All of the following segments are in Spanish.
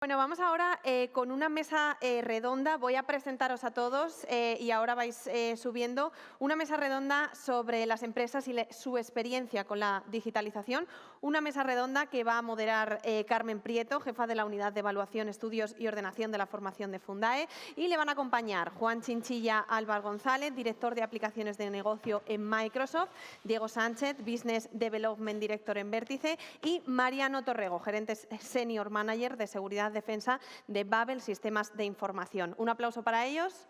Bueno, vamos ahora con una mesa redonda. Voy a presentaros a todos y ahora vais subiendo una mesa redonda sobre las empresas y su experiencia con la digitalización. Una mesa redonda que va a moderar Carmen Prieto, jefa de la Unidad de Evaluación, Estudios y Ordenación de la Formación de Fundae. Y le van a acompañar Juan Chinchilla Álvar González, director de aplicaciones de negocio en Microsoft, Diego Sánchez, Business Development Director en Vértice, y Mariano Torrego, gerente Senior Manager de Seguridad Defensa de Babel Sistemas de Información. Un aplauso para ellos.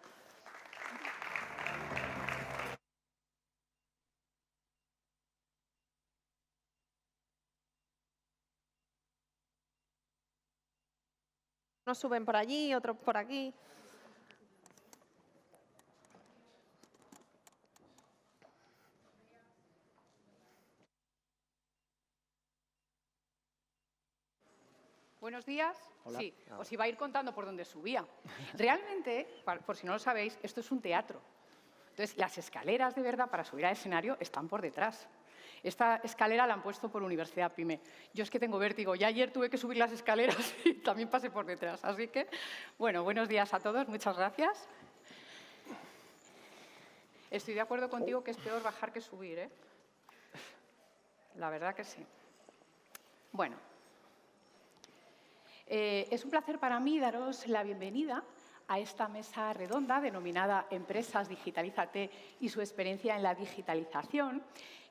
Unos suben por allí, otros por aquí. Buenos días. Hola. Sí, os iba a ir contando por dónde subía. Realmente, por si no lo sabéis, esto es un teatro. Entonces, las escaleras de verdad para subir al escenario están por detrás. Esta escalera la han puesto por Universidad PYME. Yo es que tengo vértigo. Ya ayer tuve que subir las escaleras y también pasé por detrás. Así que, bueno, buenos días a todos. Muchas gracias. Estoy de acuerdo contigo que es peor bajar que subir, ¿eh? La verdad que sí. Bueno. Es un placer para mí daros la bienvenida a esta mesa redonda denominada Empresas Digitalízate y su experiencia en la digitalización,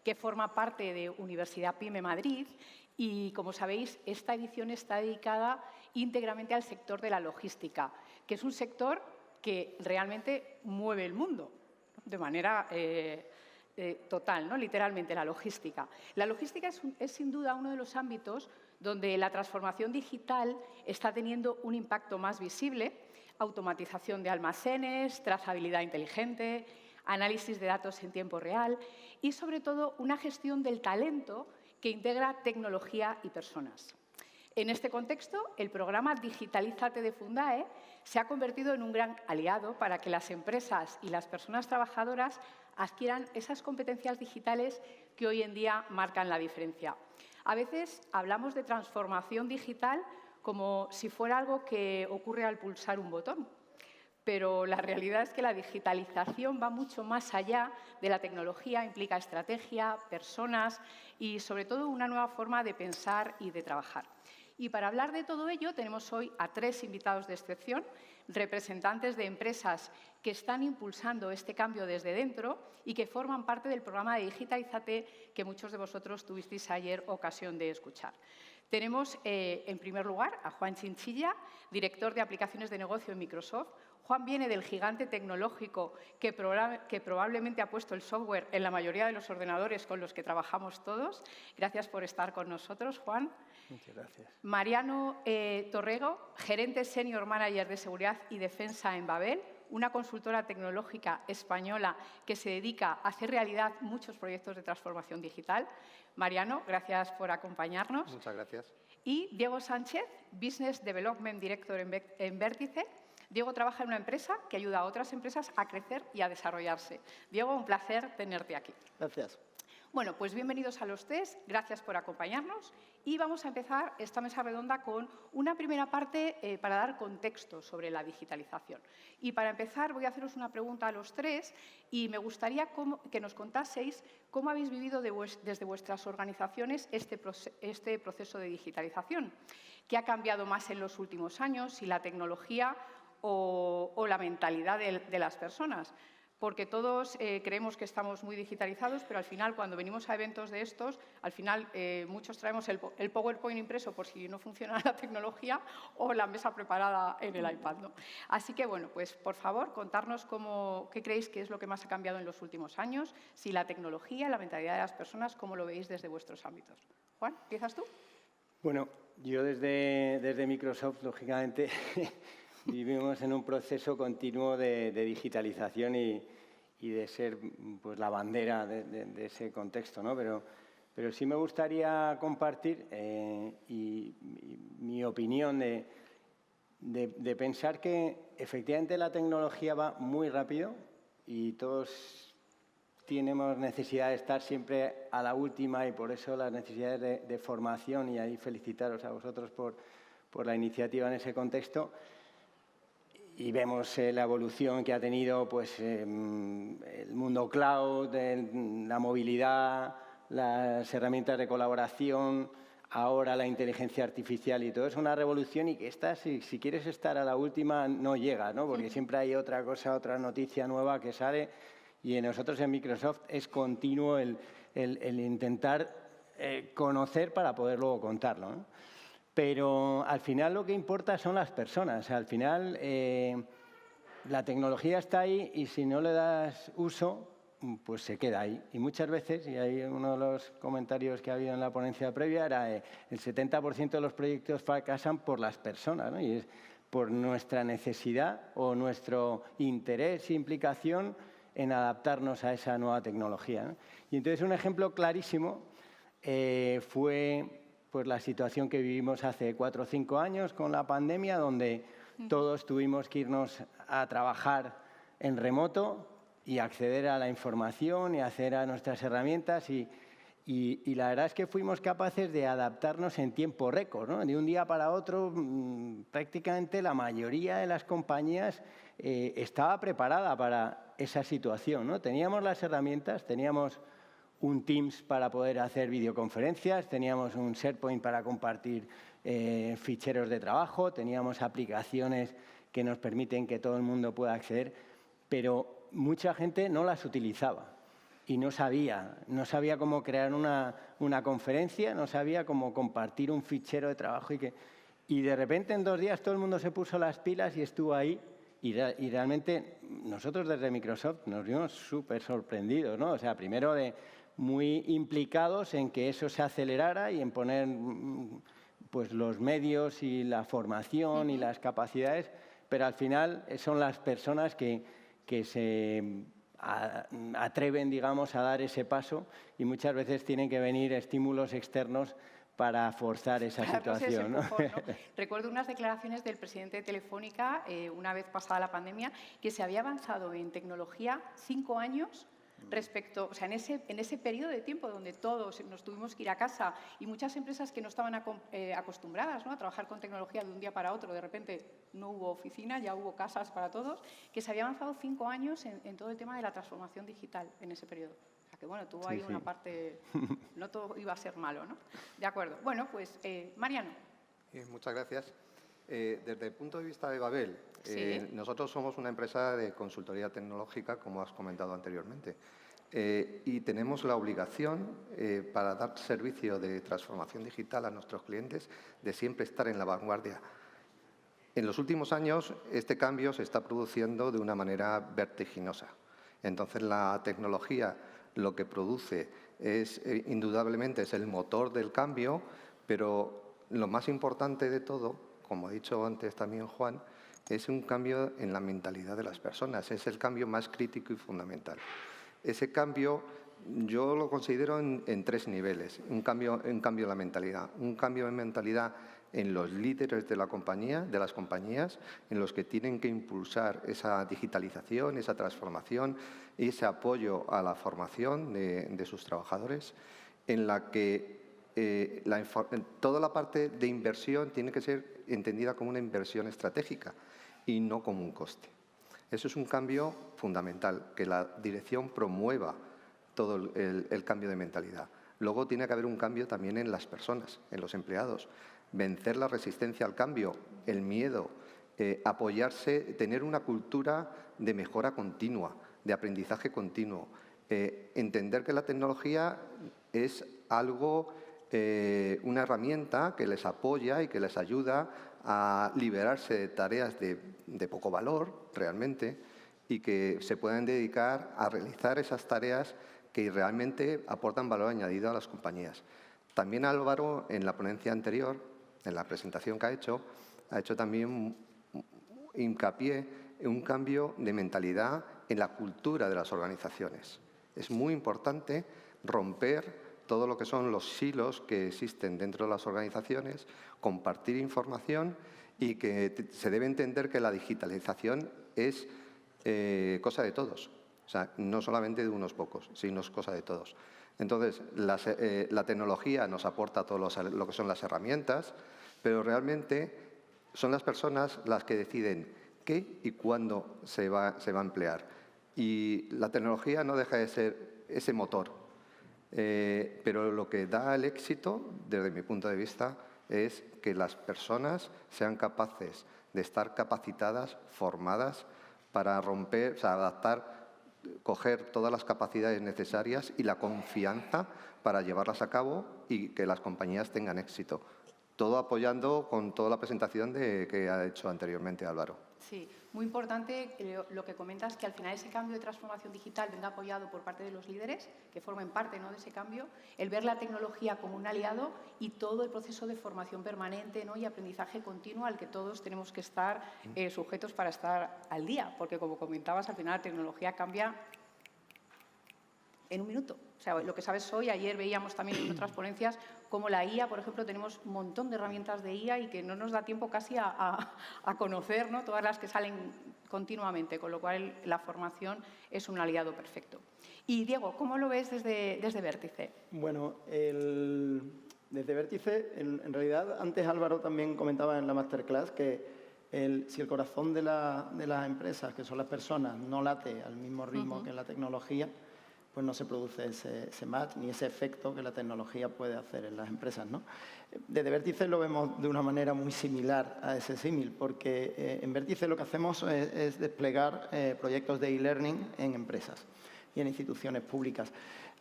que forma parte de Universidad PYME Madrid y, como sabéis, esta edición está dedicada íntegramente al sector de la logística, que es un sector que realmente mueve el mundo de manera total, ¿no? Literalmente, la logística. La logística es sin duda uno de los ámbitos donde la transformación digital está teniendo un impacto más visible: automatización de almacenes, trazabilidad inteligente, análisis de datos en tiempo real y, sobre todo, una gestión del talento que integra tecnología y personas. En este contexto, el programa Digitalízate de Fundae se ha convertido en un gran aliado para que las empresas y las personas trabajadoras adquieran esas competencias digitales que hoy en día marcan la diferencia. A veces hablamos de transformación digital como si fuera algo que ocurre al pulsar un botón, pero la realidad es que la digitalización va mucho más allá de la tecnología, implica estrategia, personas y, sobre todo, una nueva forma de pensar y de trabajar. Y para hablar de todo ello tenemos hoy a 3 invitados de excepción, representantes de empresas que están impulsando este cambio desde dentro y que forman parte del programa de Digitalízate que muchos de vosotros tuvisteis ayer ocasión de escuchar. Tenemos, en primer lugar, a Juan Chinchilla, director de aplicaciones de negocio en Microsoft. Juan viene del gigante tecnológico que probablemente ha puesto el software en la mayoría de los ordenadores con los que trabajamos todos. Gracias por estar con nosotros, Juan. Muchas gracias. Mariano Torrego, gerente Senior Manager de Seguridad y Defensa en Babel, una consultora tecnológica española que se dedica a hacer realidad muchos proyectos de transformación digital. Mariano, gracias por acompañarnos. Muchas gracias. Y Diego Sánchez, Business Development Director en Vértice. Diego trabaja en una empresa que ayuda a otras empresas a crecer y a desarrollarse. Diego, un placer tenerte aquí. Gracias. Bueno, pues bienvenidos a los 3, gracias por acompañarnos y vamos a empezar esta mesa redonda con una primera parte para dar contexto sobre la digitalización. Y para empezar voy a haceros una pregunta a los 3 y me gustaría que nos contaseis cómo habéis vivido desde vuestras organizaciones este proceso de digitalización. ¿Qué ha cambiado más en los últimos años, si la tecnología o la mentalidad de las personas? Porque todos creemos que estamos muy digitalizados, pero al final, cuando venimos a eventos de estos, al final muchos traemos el PowerPoint impreso por si no funciona la tecnología o la mesa preparada en el iPad, ¿no? Así que, bueno, pues por favor, contarnos qué creéis que es lo que más ha cambiado en los últimos años, si la tecnología, la mentalidad de las personas, cómo lo veis desde vuestros ámbitos. Juan, ¿empiezas tú? Bueno, yo desde Microsoft, lógicamente, vivimos en un proceso continuo de digitalización y de ser pues, la bandera de ese contexto, ¿no? Pero sí me gustaría compartir mi opinión de pensar que efectivamente la tecnología va muy rápido y todos tenemos necesidad de estar siempre a la última y por eso las necesidades de formación, y ahí felicitaros a vosotros por la iniciativa en ese contexto. Y vemos la evolución que ha tenido pues, el mundo cloud, la movilidad, las herramientas de colaboración, ahora la inteligencia artificial y todo. Es una revolución y que esta, si quieres estar a la última, no llega, ¿no? Porque siempre hay otra cosa, otra noticia nueva que sale y nosotros en Microsoft es continuo el intentar conocer para poder luego contarlo, ¿no? Pero al final lo que importa son las personas. Al final la tecnología está ahí y si no le das uso, pues se queda ahí. Y muchas veces, y ahí uno de los comentarios que ha habido en la ponencia previa, era el 70% de los proyectos fracasan por las personas, ¿no? Y es por nuestra necesidad o nuestro interés e implicación en adaptarnos a esa nueva tecnología, ¿no? Y entonces un ejemplo clarísimo fue pues la situación que vivimos hace 4 o 5 años con la pandemia, donde todos tuvimos que irnos a trabajar en remoto y acceder a la información y acceder a nuestras herramientas. Y la verdad es que fuimos capaces de adaptarnos en tiempo récord, ¿no? De un día para otro, prácticamente la mayoría de las compañías estaba preparada para esa situación, ¿no? Teníamos las herramientas, teníamos un Teams para poder hacer videoconferencias, teníamos un SharePoint para compartir ficheros de trabajo, teníamos aplicaciones que nos permiten que todo el mundo pueda acceder, pero mucha gente no las utilizaba y no sabía cómo crear una conferencia, no sabía cómo compartir un fichero de trabajo y de repente en 2 días todo el mundo se puso las pilas y estuvo ahí. Y realmente nosotros desde Microsoft nos vimos súper sorprendidos, ¿no? O sea, primero muy implicados en que eso se acelerara y en poner pues, los medios y la formación y las capacidades, pero al final son las personas que se atreven, digamos, a dar ese paso y muchas veces tienen que venir estímulos externos para forzar esa situación, ¿no? Empujón, ¿no? Recuerdo unas declaraciones del presidente de Telefónica, una vez pasada la pandemia, que se había avanzado en tecnología 5 años respecto, o sea, en ese periodo de tiempo donde todos nos tuvimos que ir a casa y muchas empresas que no estaban acostumbradas, ¿no?, a trabajar con tecnología de un día para otro, de repente no hubo oficina, ya hubo casas para todos, que se había avanzado 5 años en todo el tema de la transformación digital en ese periodo. O sea, que bueno, tuvo ahí una parte, no todo iba a ser malo, ¿no? De acuerdo. Bueno, pues Mariano. Muchas gracias. Desde el punto de vista de Babel, nosotros somos una empresa de consultoría tecnológica, como has comentado anteriormente, y tenemos la obligación, para dar servicio de transformación digital a nuestros clientes, de siempre estar en la vanguardia. En los últimos años, este cambio se está produciendo de una manera vertiginosa. Entonces, la tecnología lo que produce es, indudablemente, es el motor del cambio, pero lo más importante de todo, como ha dicho antes también Juan, es un cambio en la mentalidad de las personas. Es el cambio más crítico y fundamental. Ese cambio yo lo considero en 3 niveles. Un cambio en la mentalidad. Un cambio de mentalidad en los líderes de la compañía, de las compañías, en los que tienen que impulsar esa digitalización, esa transformación y ese apoyo a la formación de sus trabajadores, en la que toda la parte de inversión tiene que ser entendida como una inversión estratégica y no como un coste. Eso es un cambio fundamental, que la dirección promueva todo el cambio de mentalidad. Luego tiene que haber un cambio también en las personas, en los empleados. Vencer la resistencia al cambio, el miedo, apoyarse, tener una cultura de mejora continua, de aprendizaje continuo. Entender que la tecnología es algo, una herramienta que les apoya y que les ayuda a liberarse de tareas de poco valor, realmente, y que se puedan dedicar a realizar esas tareas que realmente aportan valor añadido a las compañías. También Álvaro, en la ponencia anterior, en la presentación que ha hecho también hincapié en un cambio de mentalidad en la cultura de las organizaciones. Es muy importante romper todo lo que son los silos que existen dentro de las organizaciones, compartir información y que se debe entender que la digitalización es cosa de todos. O sea, no solamente de unos pocos, sino es cosa de todos. Entonces, la tecnología nos aporta todo lo que son las herramientas, pero realmente son las personas las que deciden qué y cuándo se va a emplear. Y la tecnología no deja de ser ese motor. Pero lo que da el éxito, desde mi punto de vista, es que las personas sean capaces de estar capacitadas, formadas, para romper, o sea, adaptar, coger todas las capacidades necesarias y la confianza para llevarlas a cabo y que las compañías tengan éxito. Todo apoyando con toda la presentación que ha hecho anteriormente Álvaro. Sí, muy importante lo que comentas, que al final ese cambio de transformación digital venga apoyado por parte de los líderes, que formen parte, ¿no?, de ese cambio, el ver la tecnología como un aliado y todo el proceso de formación permanente, ¿no?, y aprendizaje continuo al que todos tenemos que estar sujetos para estar al día, porque como comentabas, al final la tecnología cambia en un minuto. O sea, lo que sabes hoy, ayer veíamos también en otras ponencias como la IA, por ejemplo, tenemos un montón de herramientas de IA y que no nos da tiempo casi a conocer, ¿no?, todas las que salen continuamente, con lo cual la formación es un aliado perfecto. Y Diego, ¿cómo lo ves desde Vértice? Bueno, desde Vértice, en realidad, antes Álvaro también comentaba en la masterclass que si el corazón de las empresas, que son las personas, no late al mismo ritmo que la tecnología, pues no se produce ese match ni ese efecto que la tecnología puede hacer en las empresas, ¿no? Desde Vértice lo vemos de una manera muy similar a ese símil, porque en Vértice lo que hacemos es desplegar proyectos de e-learning en empresas y en instituciones públicas.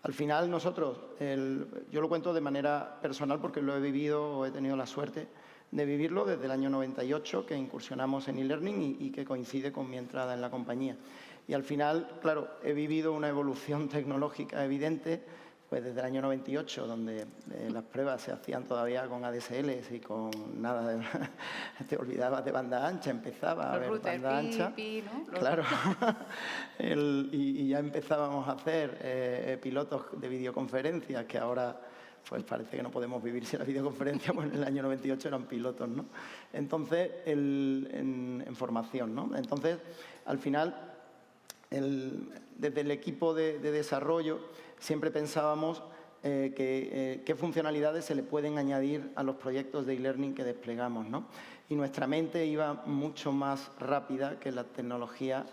Al final nosotros, yo lo cuento de manera personal porque lo he vivido o he tenido la suerte de vivirlo desde el año 98, que incursionamos en e-learning y que coincide con mi entrada en la compañía. Y al final, claro, he vivido una evolución tecnológica evidente, pues desde el año 98, donde las pruebas se hacían todavía con ADSLs y con nada de... te olvidabas de banda ancha, empezaba a haber banda ancha. ¿no? Claro. Y ya empezábamos a hacer pilotos de videoconferencias, que ahora pues parece que no podemos vivir sin la videoconferencia, pues en el año 98 eran pilotos, ¿no? Entonces, en formación, ¿no? Entonces, al final, desde el equipo de desarrollo siempre pensábamos qué funcionalidades se le pueden añadir a los proyectos de e-learning que desplegamos, ¿no? Y nuestra mente iba mucho más rápida que la tecnología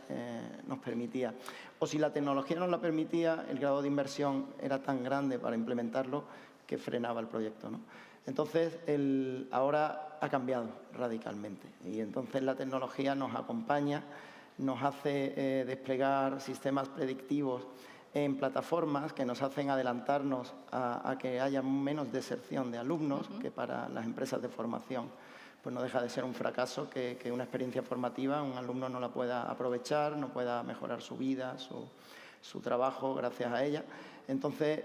nos permitía. O si la tecnología nos la permitía, el grado de inversión era tan grande para implementarlo que frenaba el proyecto, ¿no? Entonces, ahora ha cambiado radicalmente y entonces la tecnología nos acompaña, nos hace desplegar sistemas predictivos en plataformas que nos hacen adelantarnos a que haya menos deserción de alumnos, que para las empresas de formación pues no deja de ser un fracaso que una experiencia formativa un alumno no la pueda aprovechar, no pueda mejorar su vida, su trabajo gracias a ella. Entonces,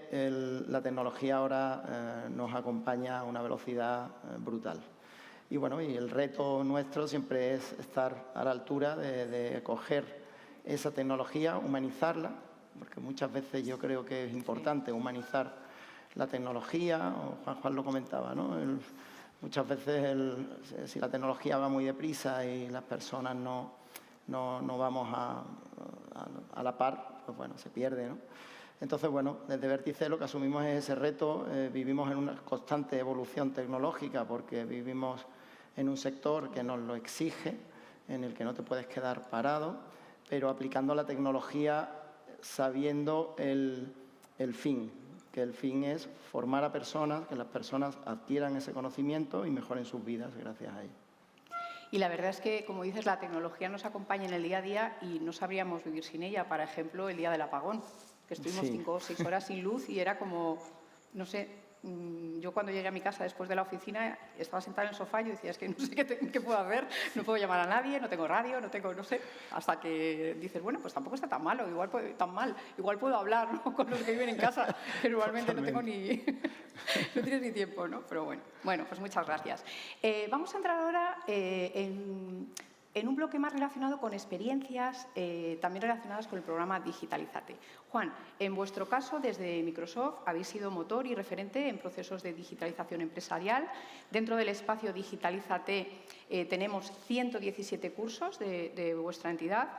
la tecnología ahora nos acompaña a una velocidad brutal. Y bueno, y el reto nuestro siempre es estar a la altura de coger esa tecnología, humanizarla, porque muchas veces yo creo que es importante humanizar la tecnología, o Juan lo comentaba, ¿no? Muchas veces si la tecnología va muy deprisa y las personas no vamos a la par, pues bueno, se pierde, ¿no? Entonces, bueno, desde Vértice lo que asumimos es ese reto. Vivimos en una constante evolución tecnológica porque vivimos en un sector que nos lo exige, en el que no te puedes quedar parado, pero aplicando la tecnología sabiendo el fin, que el fin es formar a personas, que las personas adquieran ese conocimiento y mejoren sus vidas gracias a ello. Y la verdad es que, como dices, la tecnología nos acompaña en el día a día y no sabríamos vivir sin ella. Por ejemplo, el día del apagón, que estuvimos 5 o 6 horas sin luz y era como, no sé, yo cuando llegué a mi casa después de la oficina estaba sentada en el sofá y yo decía, es que no sé qué puedo hacer, no puedo llamar a nadie, no tengo radio, no sé, hasta que dices, bueno, pues tampoco está tan malo, igual puedo hablar, ¿no?, con los que viven en casa, que normalmente no tengo ni... no tienes ni tiempo, ¿no? Pero bueno, pues muchas gracias. Vamos a entrar ahora en un bloque más relacionado con experiencias, también relacionadas con el programa Digitalízate. Juan, en vuestro caso, desde Microsoft, habéis sido motor y referente en procesos de digitalización empresarial. Dentro del espacio Digitalízate tenemos 117 cursos de vuestra entidad.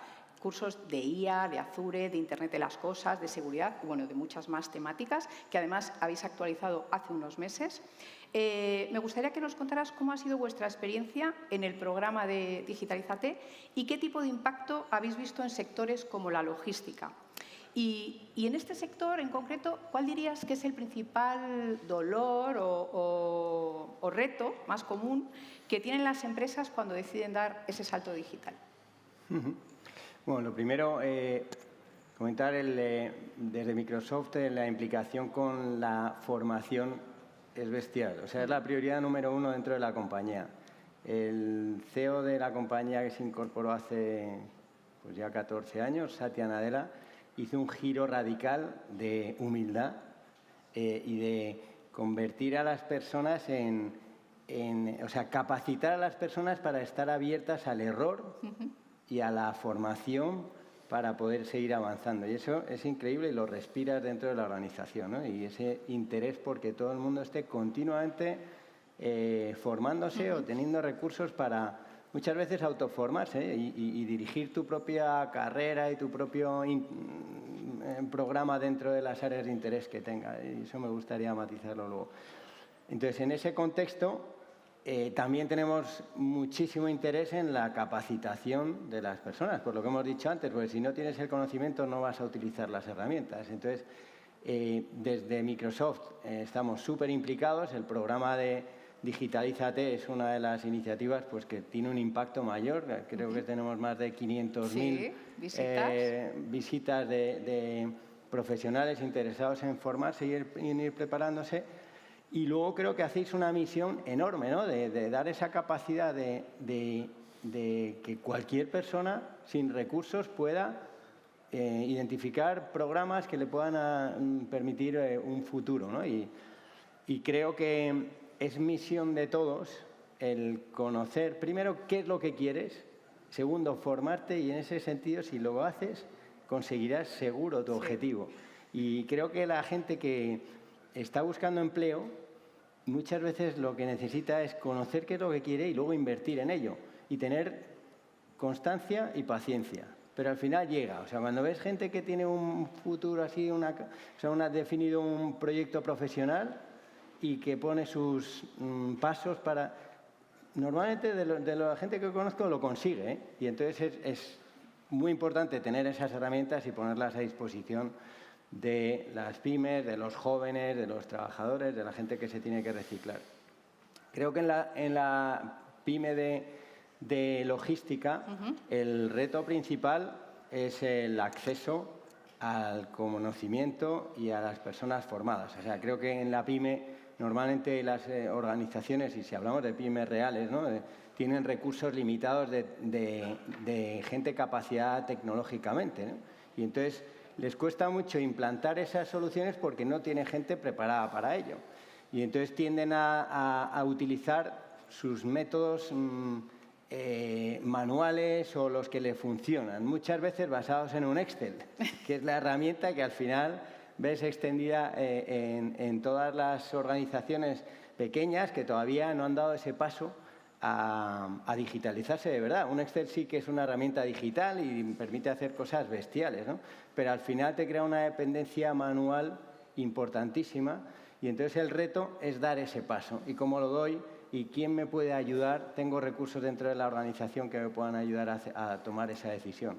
cursos de IA, de Azure, de Internet de las Cosas, de seguridad, bueno, de muchas más temáticas que además habéis actualizado hace unos meses. Me gustaría que nos contaras cómo ha sido vuestra experiencia en el programa de Digitalízate y qué tipo de impacto habéis visto en sectores como la logística. Y en este sector en concreto, ¿cuál dirías que es el principal dolor o reto más común que tienen las empresas cuando deciden dar ese salto digital? Bueno, lo primero, comentar desde Microsoft la implicación con la formación es bestial. O sea, es la prioridad número 1 dentro de la compañía. El CEO de la compañía que se incorporó hace pues ya 14 años, Satya Nadella, hizo un giro radical de humildad y de convertir a las personas o sea, capacitar a las personas para estar abiertas al error y a la formación para poder seguir avanzando. Y eso es increíble y lo respiras dentro de la organización, ¿no? Y ese interés porque todo el mundo esté continuamente formándose o teniendo recursos para muchas veces autoformarse y dirigir tu propia carrera y tu propio programa dentro de las áreas de interés que tenga. Y eso me gustaría matizarlo luego. Entonces, en ese contexto, también tenemos muchísimo interés en la capacitación de las personas, por lo que hemos dicho antes, porque si no tienes el conocimiento no vas a utilizar las herramientas. Entonces, desde Microsoft estamos súper implicados. El programa de Digitalízate es una de las iniciativas pues, que tiene un impacto mayor. Creo que tenemos más de 500.000 visitas de profesionales interesados en formarse y en ir preparándose. Y luego creo que hacéis una misión enorme, ¿no? De dar esa capacidad de que cualquier persona sin recursos pueda identificar programas que le puedan permitir un futuro, ¿no? Y creo que es misión de todos el conocer, primero, qué es lo que quieres, segundo, formarte y en ese sentido, si lo haces, conseguirás seguro tu objetivo. Y creo que la gente que está buscando empleo, muchas veces lo que necesita es conocer qué es lo que quiere y luego invertir en ello y tener constancia y paciencia. Pero al final llega. O sea, cuando ves gente que tiene un futuro así, ha definido un proyecto profesional y que pone sus pasos para... Normalmente de la gente que conozco lo consigue, ¿eh? Y entonces es muy importante tener esas herramientas y ponerlas a disposición de las pymes, de los jóvenes, de los trabajadores, de la gente que se tiene que reciclar. Creo que en la pyme de logística el reto principal es el acceso al conocimiento y a las personas formadas. O sea, creo que en la pyme normalmente las organizaciones, y si hablamos de pymes reales, ¿no? Tienen recursos limitados de gente capacitada tecnológicamente, ¿no? Y entonces les cuesta mucho implantar esas soluciones porque no tiene gente preparada para ello. Y entonces tienden a utilizar sus métodos manuales o los que le funcionan, muchas veces basados en un Excel, que es la herramienta que al final ves extendida en todas las organizaciones pequeñas que todavía no han dado ese paso a digitalizarse de verdad. Un Excel sí que es una herramienta digital y permite hacer cosas bestiales, ¿no? Pero al final te crea una dependencia manual importantísima y entonces el reto es dar ese paso. ¿Y cómo lo doy? ¿Y quién me puede ayudar? Tengo recursos dentro de la organización que me puedan ayudar a tomar esa decisión.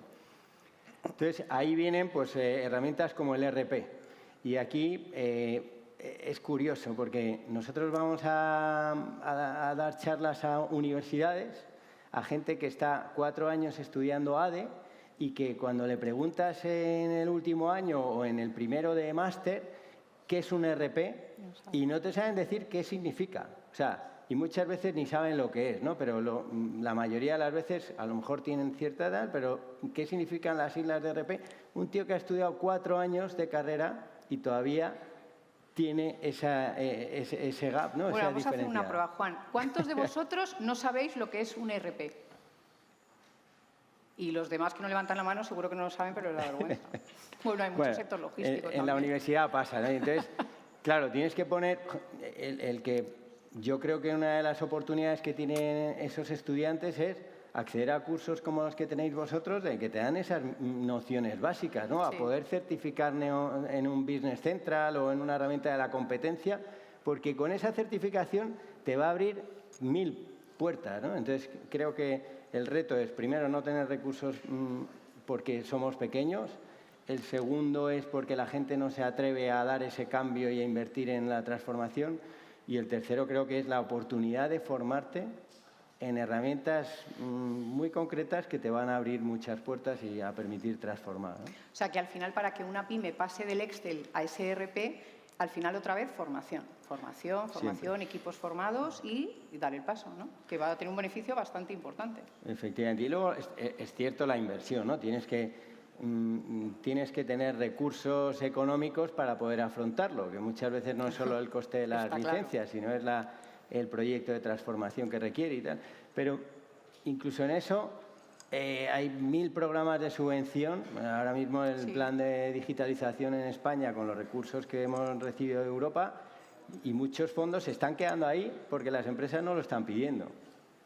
Entonces, ahí vienen pues, herramientas como el ERP. Y aquí es curioso porque nosotros vamos a dar charlas a universidades, a gente que está 4 años estudiando ADE y que cuando le preguntas en el último año o en el primero de máster qué es un ERP y no te saben decir qué significa. O sea, y muchas veces ni saben lo que es, ¿no? Pero la mayoría de las veces a lo mejor tienen cierta edad, pero ¿qué significan las siglas de ERP? Un tío que ha estudiado 4 años de carrera y todavía tiene ese gap, ¿no? Bueno, esa vamos a hacer una diferencia. prueba, Juan. ¿Cuántos de vosotros no sabéis lo que es un ERP? Y los demás que no levantan la mano seguro que no lo saben, pero es la vergüenza. Bueno, hay mucho sector logístico en la universidad pasa, ¿no? Entonces, claro, tienes que poner el que yo creo que una de las oportunidades que tienen esos estudiantes es acceder a cursos como los que tenéis vosotros, de que te dan esas nociones básicas, ¿no? A poder certificar en un Business Central o en una herramienta de la competencia, porque con esa certificación te va a abrir 1000 puertas, ¿no? Entonces, creo que el reto es, primero, no tener recursos porque somos pequeños. El segundo es porque la gente no se atreve a dar ese cambio y a invertir en la transformación. Y el tercero creo que es la oportunidad de formarte en herramientas muy concretas que te van a abrir muchas puertas y a permitir transformar, ¿no? O sea, que al final, para que una pyme pase del Excel a ese ERP, al final otra vez formación, equipos formados y dar el paso, ¿no? Que va a tener un beneficio bastante importante. Efectivamente. Y luego es cierto la inversión, ¿no? Tienes que tener recursos económicos para poder afrontarlo, que muchas veces no es solo el coste de las licencias, sino es el proyecto de transformación que requiere y tal. Pero incluso en eso hay 1000 programas de subvención. Ahora mismo el plan de digitalización en España, con los recursos que hemos recibido de Europa, y muchos fondos se están quedando ahí porque las empresas no lo están pidiendo.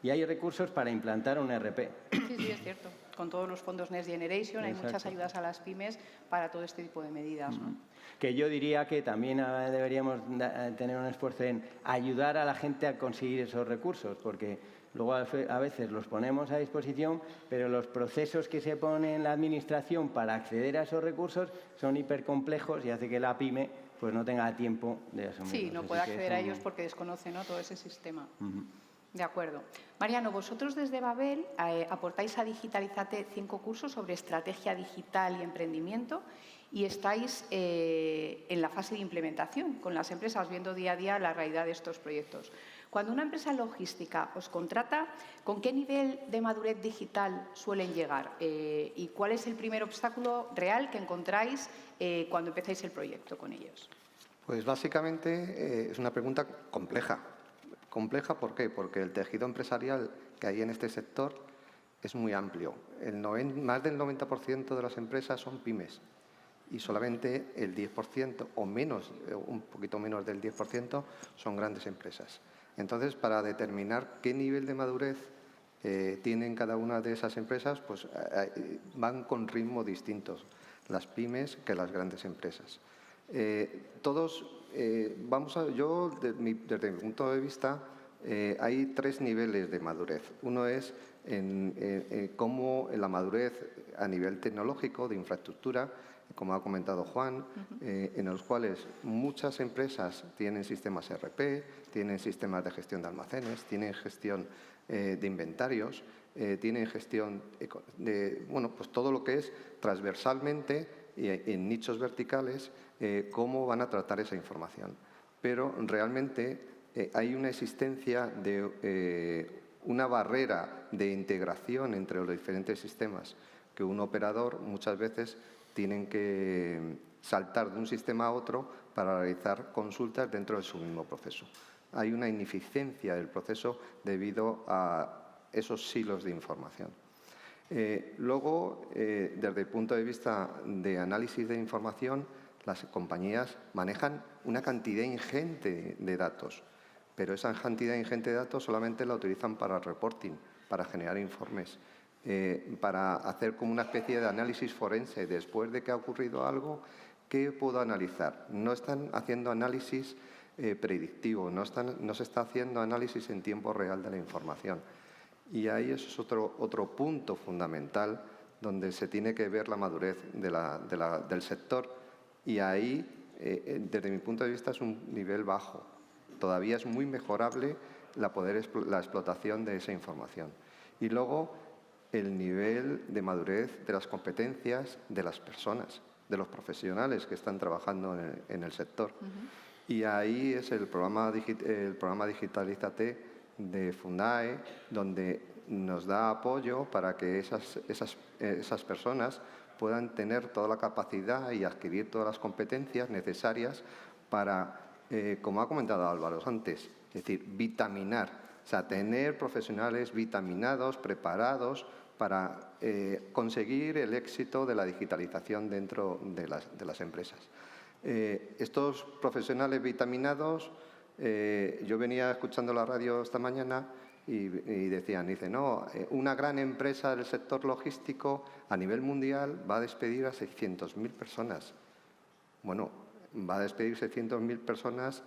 Y hay recursos para implantar un ERP. Sí, es cierto. Con todos los fondos Next Generation hay muchas ayudas a las pymes para todo este tipo de medidas, ¿no? Que yo diría que también deberíamos tener un esfuerzo en ayudar a la gente a conseguir esos recursos, porque luego a veces los ponemos a disposición, pero los procesos que se ponen en la administración para acceder a esos recursos son hipercomplejos y hace que la pyme pues no tenga tiempo de asumirlos. Sí, no puede acceder a ellos porque desconoce, ¿no?, todo ese sistema. De acuerdo. Mariano, vosotros desde Babel aportáis a Digitalízate 5 cursos sobre estrategia digital y emprendimiento y estáis en la fase de implementación con las empresas, viendo día a día la realidad de estos proyectos. Cuando una empresa logística os contrata, ¿con qué nivel de madurez digital suelen llegar? ¿Y cuál es el primer obstáculo real que encontráis cuando empezáis el proyecto con ellos? Pues básicamente es una pregunta compleja. ¿Compleja por qué? Porque el tejido empresarial que hay en este sector es muy amplio. Más del 90% de las empresas son pymes y solamente el 10% o menos, un poquito menos del 10%, son grandes empresas. Entonces, para determinar qué nivel de madurez tienen cada una de esas empresas, pues van con ritmos distintos las pymes que las grandes empresas. Yo, desde mi punto de vista, hay 3 niveles de madurez. Uno es cómo la madurez a nivel tecnológico, de infraestructura, como ha comentado Juan, en los cuales muchas empresas tienen sistemas ERP, tienen sistemas de gestión de almacenes, tienen gestión de inventarios, tienen gestión de, pues todo lo que es transversalmente y en nichos verticales, cómo van a tratar esa información. Pero realmente hay una existencia de una barrera de integración entre los diferentes sistemas que un operador muchas veces tienen que saltar de un sistema a otro para realizar consultas dentro de su mismo proceso. Hay una ineficiencia del proceso debido a esos silos de información. Luego, desde el punto de vista de análisis de información, las compañías manejan una cantidad ingente de datos, pero esa cantidad ingente de datos solamente la utilizan para reporting, para generar informes, para hacer como una especie de análisis forense. Después de que ha ocurrido algo, ¿qué puedo analizar? No están haciendo análisis predictivo, no se está haciendo análisis en tiempo real de la información. Y ahí eso es otro punto fundamental donde se tiene que ver la madurez del sector. Y ahí, desde mi punto de vista, es un nivel bajo. Todavía es muy mejorable la explotación de esa información. Y luego, el nivel de madurez de las competencias de las personas, de los profesionales que están trabajando en el sector. Y ahí es el programa Digitalízate de Fundae, donde nos da apoyo para que esas personas puedan tener toda la capacidad y adquirir todas las competencias necesarias para, como ha comentado Álvaro antes, es decir, vitaminar, o sea, tener profesionales vitaminados, preparados para conseguir el éxito de la digitalización dentro de las empresas. Estos profesionales vitaminados, yo venía escuchando la radio esta mañana y dice, no, una gran empresa del sector logístico a nivel mundial va a despedir a 600.000 personas. Bueno, va a despedir 600.000 personas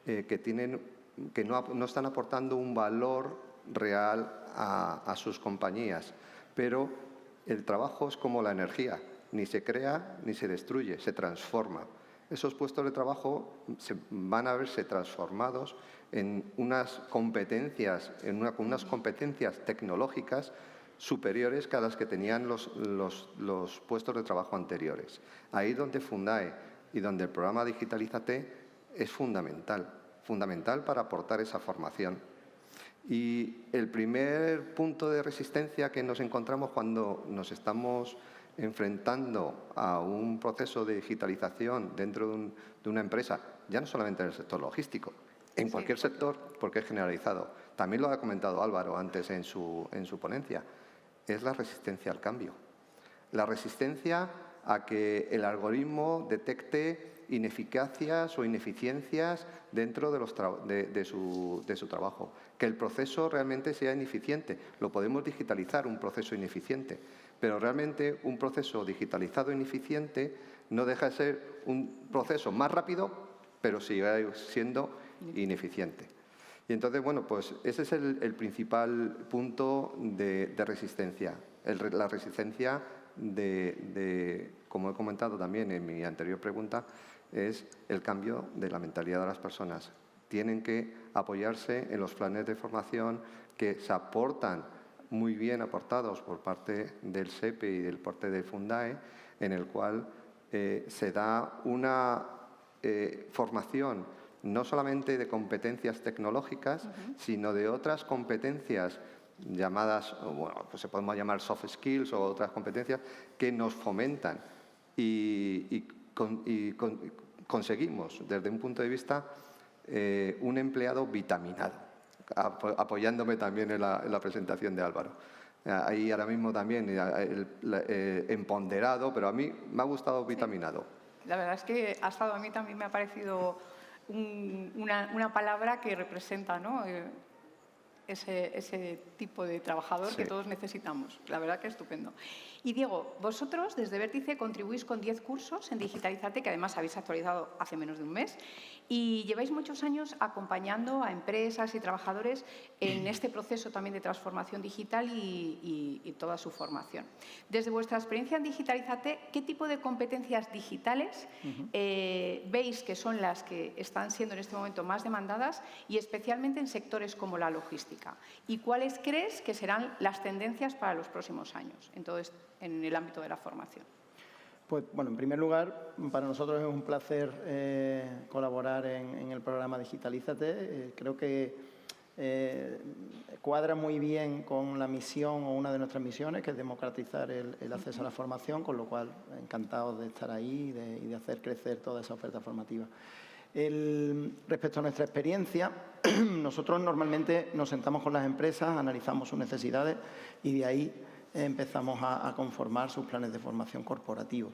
que no están aportando un valor real a sus compañías. Pero el trabajo es como la energía, ni se crea ni se destruye, se transforma. Esos puestos de trabajo van a verse transformados en unas competencias, con unas competencias tecnológicas superiores que a las que tenían los puestos de trabajo anteriores. Ahí donde Fundae y donde el programa Digitalízate es fundamental para aportar esa formación. Y el primer punto de resistencia que nos encontramos cuando nos estamos enfrentando a un proceso de digitalización dentro de una empresa, ya no solamente en el sector logístico, en cualquier sector, porque es generalizado. También lo ha comentado Álvaro antes en su ponencia, es la resistencia al cambio. La resistencia a que el algoritmo detecte ineficacias o ineficiencias dentro de su trabajo. Que el proceso realmente sea ineficiente. Lo podemos digitalizar, un proceso ineficiente, pero realmente un proceso digitalizado ineficiente no deja de ser un proceso más rápido, pero sigue siendo ineficiente. Y entonces, bueno, pues ese es el principal punto de resistencia. La resistencia como he comentado también en mi anterior pregunta, es el cambio de la mentalidad de las personas. Tienen que apoyarse en los planes de formación que se aportan muy bien aportados por parte del SEPE y del parte de Fundae, en el cual se da una formación no solamente de competencias tecnológicas, sino de otras competencias llamadas, bueno, pues se podemos llamar soft skills o otras competencias que nos fomentan y conseguimos, desde un punto de vista, un empleado vitaminado, apoyándome también en la presentación de Álvaro. Ahí ahora mismo también empoderado, pero a mí me ha gustado vitaminado. La verdad es que a mí también me ha parecido una palabra que representa, ¿no?, ese tipo de trabajador que todos necesitamos. La verdad que estupendo. Y Diego, vosotros desde Vértice contribuís con 10 cursos en Digitalízate, que además habéis actualizado hace menos de un mes, y lleváis muchos años acompañando a empresas y trabajadores en este proceso también de transformación digital y toda su formación. Desde vuestra experiencia en Digitalízate, ¿qué tipo de competencias digitales veis que son las que están siendo en este momento más demandadas y especialmente en sectores como la logística? ¿Y cuáles crees que serán las tendencias para los próximos años en el ámbito de la formación? Pues, bueno, en primer lugar, para nosotros es un placer colaborar en el programa Digitalízate. Creo que cuadra muy bien con la misión o una de nuestras misiones, que es democratizar el acceso a la formación, con lo cual encantados de estar ahí y de hacer crecer toda esa oferta formativa. Respecto a nuestra experiencia, nosotros normalmente nos sentamos con las empresas, analizamos sus necesidades y de ahí empezamos a conformar sus planes de formación corporativos.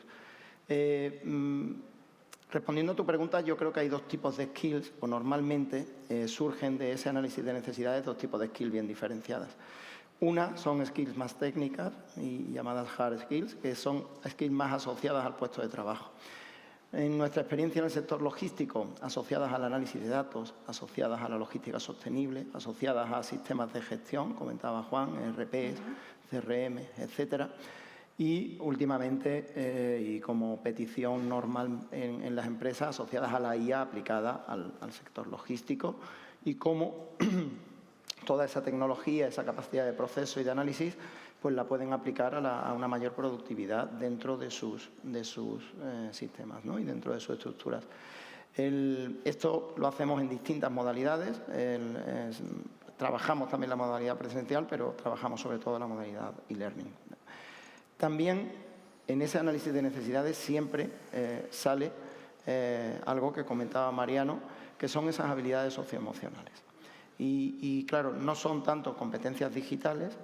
Respondiendo a tu pregunta, yo creo que hay dos tipos de skills, o normalmente surgen de ese análisis de necesidades dos tipos de skills bien diferenciadas. Una son skills más técnicas y llamadas hard skills, que son skills más asociadas al puesto de trabajo. En nuestra experiencia en el sector logístico, asociadas al análisis de datos, asociadas a la logística sostenible, asociadas a sistemas de gestión, comentaba Juan, ERPs, CRM, etcétera. Y últimamente, y como petición normal en las empresas, asociadas a la IA aplicada al sector logístico y cómo toda esa tecnología, esa capacidad de proceso y de análisis, pues la pueden aplicar a una mayor productividad dentro de sus sistemas, ¿no?, y dentro de sus estructuras. Esto lo hacemos en distintas modalidades. Trabajamos también la modalidad presencial, pero trabajamos sobre todo la modalidad e-learning. También en ese análisis de necesidades siempre sale algo que comentaba Mariano, que son esas habilidades socioemocionales. Y claro, no son tanto competencias digitales,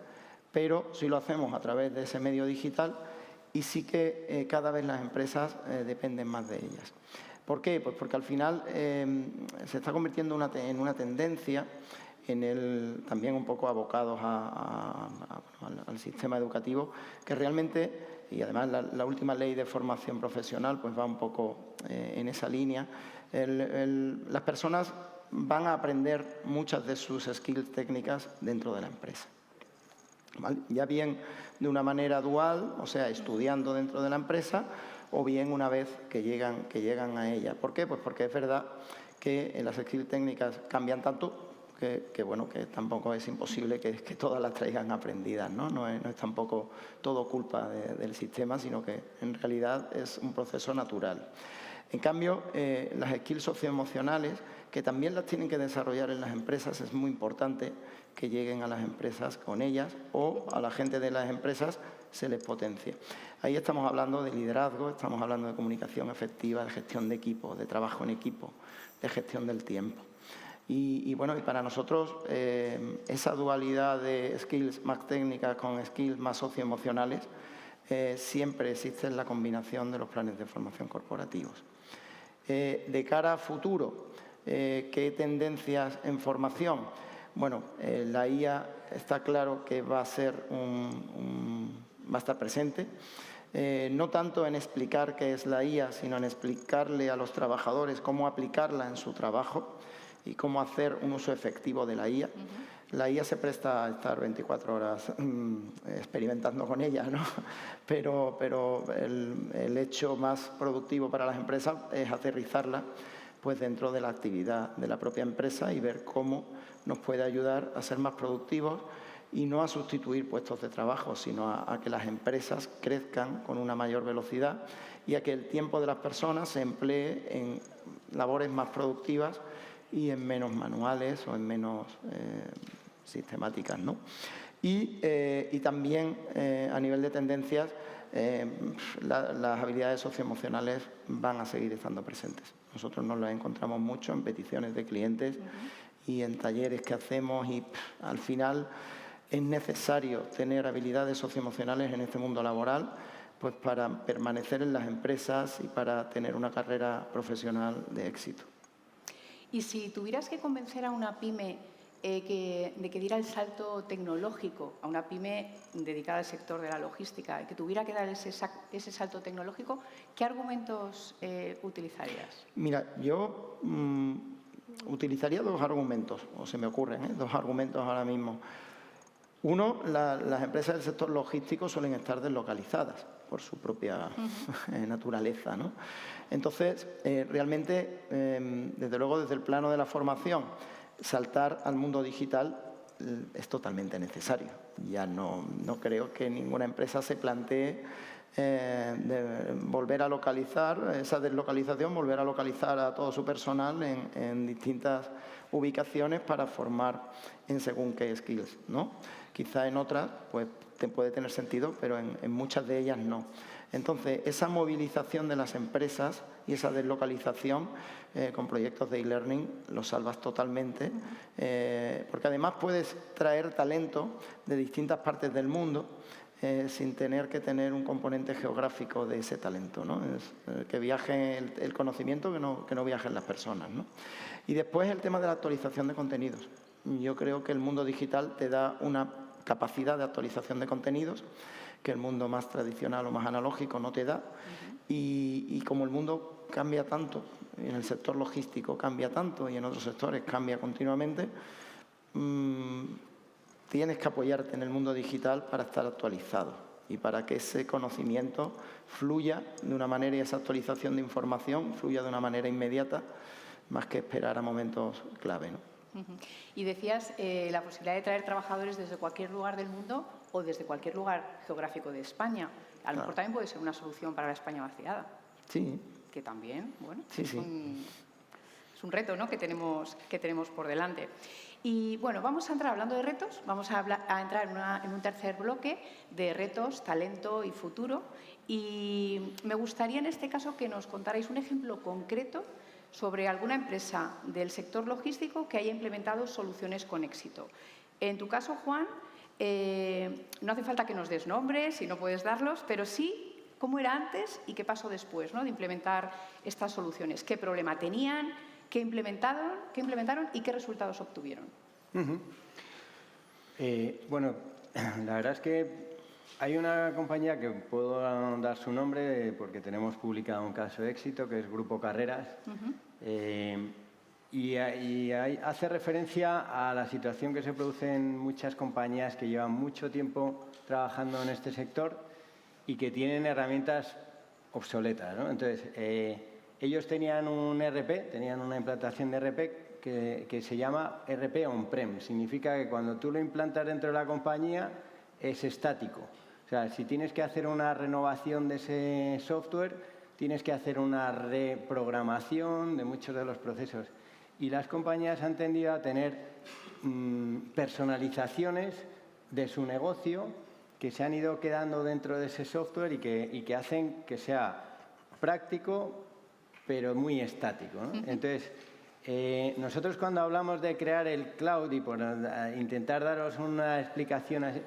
pero sí lo hacemos a través de ese medio digital y sí que cada vez las empresas dependen más de ellas. ¿Por qué? Pues porque al final se está convirtiendo en una tendencia también un poco abocados al sistema educativo, que realmente, y además la última ley de formación profesional pues va un poco en esa línea, las personas van a aprender muchas de sus skills técnicas dentro de la empresa. ¿Vale? Ya bien de una manera dual, o sea, estudiando dentro de la empresa, o bien una vez que llegan a ella. ¿Por qué? Pues porque es verdad que las skills técnicas cambian tanto que bueno, que tampoco es imposible que todas las traigan aprendidas, ¿no? No es tampoco todo culpa del sistema, sino que en realidad es un proceso natural. En cambio, las skills socioemocionales, que también las tienen que desarrollar en las empresas, es muy importante que lleguen a las empresas con ellas, o a la gente de las empresas se les potencie. Ahí estamos hablando de liderazgo, estamos hablando de comunicación efectiva, de gestión de equipo, de trabajo en equipo, de gestión del tiempo. Y bueno, y para nosotros esa dualidad de skills más técnicas con skills más socioemocionales siempre existe en la combinación de los planes de formación corporativos. De cara a futuro, ¿qué tendencias en formación? Bueno, la IA está claro que va a estar presente, no tanto en explicar qué es la IA, sino en explicarle a los trabajadores cómo aplicarla en su trabajo y cómo hacer un uso efectivo de la IA. La IA se presta a estar 24 horas experimentando con ella, ¿no? Pero el hecho más productivo para las empresas es aterrizarla pues dentro de la actividad de la propia empresa y ver cómo nos puede ayudar a ser más productivos y no a sustituir puestos de trabajo, sino a que las empresas crezcan con una mayor velocidad y a que el tiempo de las personas se emplee en labores más productivas y en menos manuales o en menos sistemáticas, ¿no? Y también a nivel de tendencias, las habilidades socioemocionales van a seguir estando presentes. Nosotros nos las encontramos mucho en peticiones de clientes y en talleres que hacemos y al final es necesario tener habilidades socioemocionales en este mundo laboral pues para permanecer en las empresas y para tener una carrera profesional de éxito. Y si tuvieras que convencer a una pyme de que diera el salto tecnológico, a una pyme dedicada al sector de la logística, que tuviera que dar ese salto tecnológico, ¿qué argumentos utilizarías? Mira, yo utilizaría dos argumentos, o se me ocurren, dos argumentos ahora mismo. Uno, las empresas del sector logístico suelen estar deslocalizadas por su propia naturaleza, ¿no? Entonces, realmente, desde luego, desde el plano de la formación, saltar al mundo digital es totalmente necesario. Ya no creo que ninguna empresa se plantee de volver a localizar, esa deslocalización, volver a localizar a todo su personal en distintas ubicaciones para formar en según qué skills, ¿no? Quizá en otras pues puede tener sentido, pero en muchas de ellas no. Entonces, esa movilización de las empresas y esa deslocalización con proyectos de e-learning lo salvas totalmente, porque además puedes traer talento de distintas partes del mundo sin tener que tener un componente geográfico de ese talento, ¿no? Que viaje el conocimiento, que no viajen las personas, ¿no? Y después el tema de la actualización de contenidos. Yo creo que el mundo digital te da una capacidad de actualización de contenidos que el mundo más tradicional o más analógico no te da. Y como el mundo cambia tanto, en el sector logístico cambia tanto y en otros sectores cambia continuamente, tienes que apoyarte en el mundo digital para estar actualizado y para que ese conocimiento fluya de una manera y esa actualización de información fluya de una manera inmediata, más que esperar a momentos clave, ¿no? Y decías la posibilidad de traer trabajadores desde cualquier lugar del mundo o desde cualquier lugar geográfico de España. A lo mejor también puede ser una solución para la España vaciada. Sí. Que también, bueno, sí, es un reto, ¿no?, que tenemos por delante. Y bueno, vamos a entrar, hablando de retos, vamos a entrar en un tercer bloque de retos, talento y futuro. Y me gustaría en este caso que nos contarais un ejemplo concreto sobre alguna empresa del sector logístico que haya implementado soluciones con éxito. En tu caso, Juan, no hace falta que nos des nombres, si no puedes darlos, pero sí cómo era antes y qué pasó después, ¿no?, de implementar estas soluciones. ¿Qué problema tenían? ¿Qué implementaron y qué resultados obtuvieron? Bueno, la verdad es que hay una compañía que puedo dar su nombre porque tenemos publicado un caso de éxito, que es Grupo Carreras. Hace referencia a la situación que se produce en muchas compañías que llevan mucho tiempo trabajando en este sector y que tienen herramientas obsoletas, ¿no? Entonces, ellos tenían un ERP, tenían una implantación de ERP que se llama ERP on-prem. Significa que cuando tú lo implantas dentro de la compañía es estático. O sea, si tienes que hacer una renovación de ese software, tienes que hacer una reprogramación de muchos de los procesos. Y las compañías han tendido a tener personalizaciones de su negocio que se han ido quedando dentro de ese software y que hacen que sea práctico, pero muy estático, ¿no? Entonces, nosotros cuando hablamos de crear el cloud y por intentar daros una explicación así,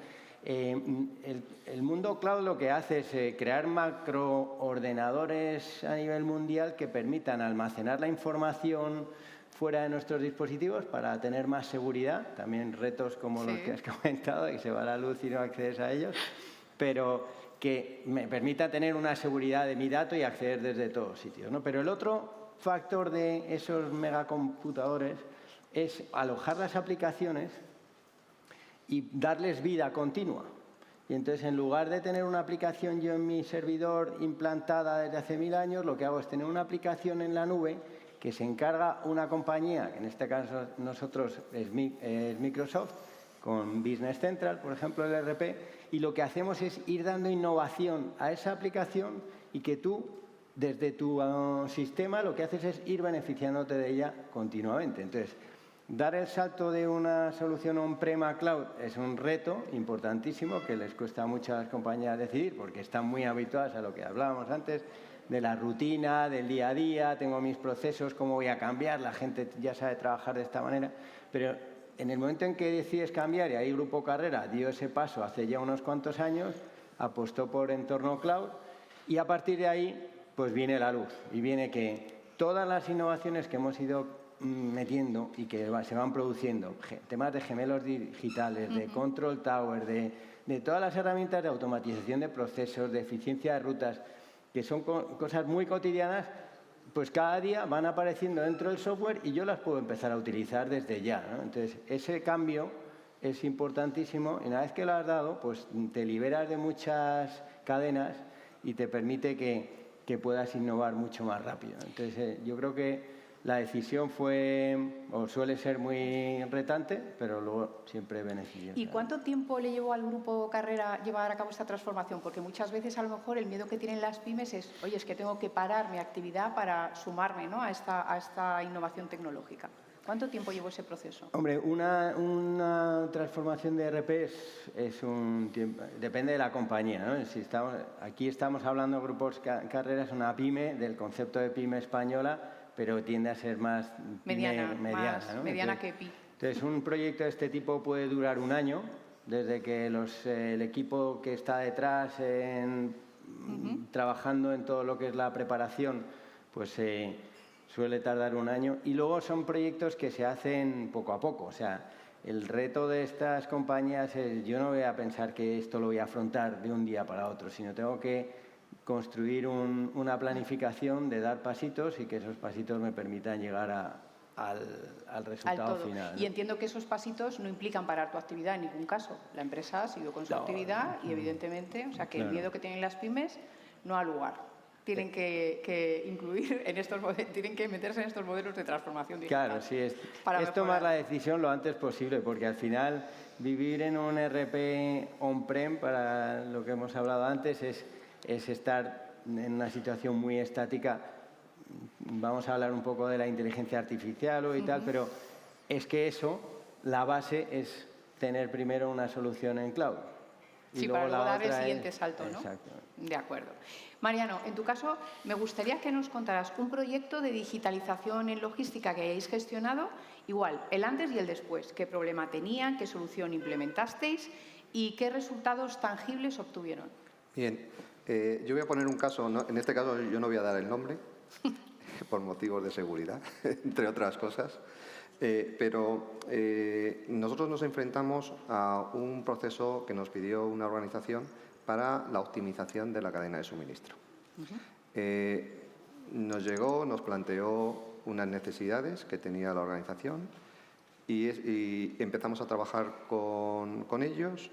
el mundo cloud lo que hace es crear macroordenadores a nivel mundial que permitan almacenar la información fuera de nuestros dispositivos para tener más seguridad, también retos como los que has comentado, y se va la luz y no accedes a ellos, pero que me permita tener una seguridad de mi dato y acceder desde todos sitios, ¿no? Pero el otro factor de esos megacomputadores es alojar las aplicaciones y darles vida continua. Y entonces, en lugar de tener una aplicación yo en mi servidor implantada desde hace 1000 años, lo que hago es tener una aplicación en la nube que se encarga una compañía, que en este caso nosotros es Microsoft, con Business Central, por ejemplo, el ERP, y lo que hacemos es ir dando innovación a esa aplicación y que tú, desde tu sistema, lo que haces es ir beneficiándote de ella continuamente. Entonces, dar el salto de una solución on-prem a cloud es un reto importantísimo que les cuesta a muchas compañías decidir porque están muy habituadas a lo que hablábamos antes, de la rutina, del día a día, tengo mis procesos, cómo voy a cambiar, la gente ya sabe trabajar de esta manera, pero en el momento en que decides cambiar, y ahí Grupo Carrera dio ese paso hace ya unos cuantos años, apostó por entorno cloud y a partir de ahí pues viene la luz y viene que todas las innovaciones que hemos ido metiendo y que se van produciendo, temas de gemelos digitales, de control tower, de todas las herramientas de automatización de procesos, de eficiencia de rutas, que son cosas muy cotidianas, pues cada día van apareciendo dentro del software y yo las puedo empezar a utilizar desde ya, ¿no? Entonces, ese cambio es importantísimo y una vez que lo has dado, pues te liberas de muchas cadenas y te permite que puedas innovar mucho más rápido. Entonces, yo creo que la decisión fue, o suele ser muy retante, pero luego siempre beneficiosa. ¿Y cuánto tiempo le llevó al Grupo Carrera llevar a cabo esta transformación? Porque muchas veces a lo mejor el miedo que tienen las pymes es, oye, es que tengo que parar mi actividad para sumarme, ¿no?, a esta innovación tecnológica. ¿Cuánto tiempo llevó ese proceso? Hombre, una transformación de ERP es un tiempo, depende de la compañía, ¿no? Si aquí estamos hablando de Grupos Carreras, una pyme, del concepto de pyme española, pero tiende a ser más mediana, ¿no? Mediana que PI. Entonces, un proyecto de este tipo puede durar un año, desde que el equipo que está detrás trabajando en todo lo que es la preparación, pues suele tardar un año. Y luego son proyectos que se hacen poco a poco. O sea, el reto de estas compañías es, yo no voy a pensar que esto lo voy a afrontar de un día para otro, sino tengo que construir una planificación de dar pasitos y que esos pasitos me permitan llegar al resultado final, ¿no? Y entiendo que esos pasitos no implican parar tu actividad en ningún caso. La empresa ha seguido con su actividad y evidentemente, o sea, que el miedo que tienen las pymes no ha lugar. Tienen que incluir en estos tienen que meterse en estos modelos de transformación digital. Claro, sí, es tomar la decisión lo antes posible, porque al final vivir en un ERP on-prem, para lo que hemos hablado antes, es estar en una situación muy estática. Vamos a hablar un poco de la inteligencia artificial y tal, pero es que la base es tener primero una solución en cloud. Sí, para luego dar el siguiente salto, ¿no? Exacto. De acuerdo. Mariano, en tu caso, me gustaría que nos contaras un proyecto de digitalización en logística que hayáis gestionado, igual, el antes y el después. ¿Qué problema tenían? ¿Qué solución implementasteis? ¿Y qué resultados tangibles obtuvieron? Bien, yo voy a poner un caso, ¿no? En este caso yo no voy a dar el nombre, por motivos de seguridad, entre otras cosas. Pero nosotros nos enfrentamos a un proceso que nos pidió una organización para la optimización de la cadena de suministro. Nos planteó unas necesidades que tenía la organización y empezamos a trabajar con ellos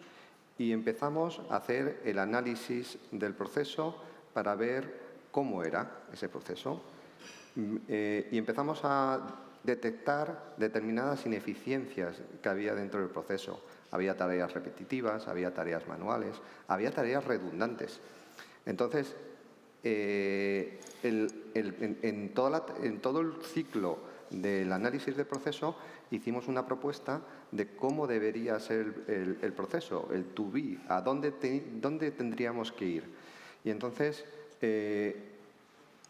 y empezamos a hacer el análisis del proceso para ver cómo era ese proceso. Y empezamos a detectar determinadas ineficiencias que había dentro del proceso. Había tareas repetitivas, había tareas manuales, había tareas redundantes. Entonces, en todo el ciclo del análisis del proceso hicimos una propuesta de cómo debería ser el proceso, el to be, a dónde tendríamos que ir. Y entonces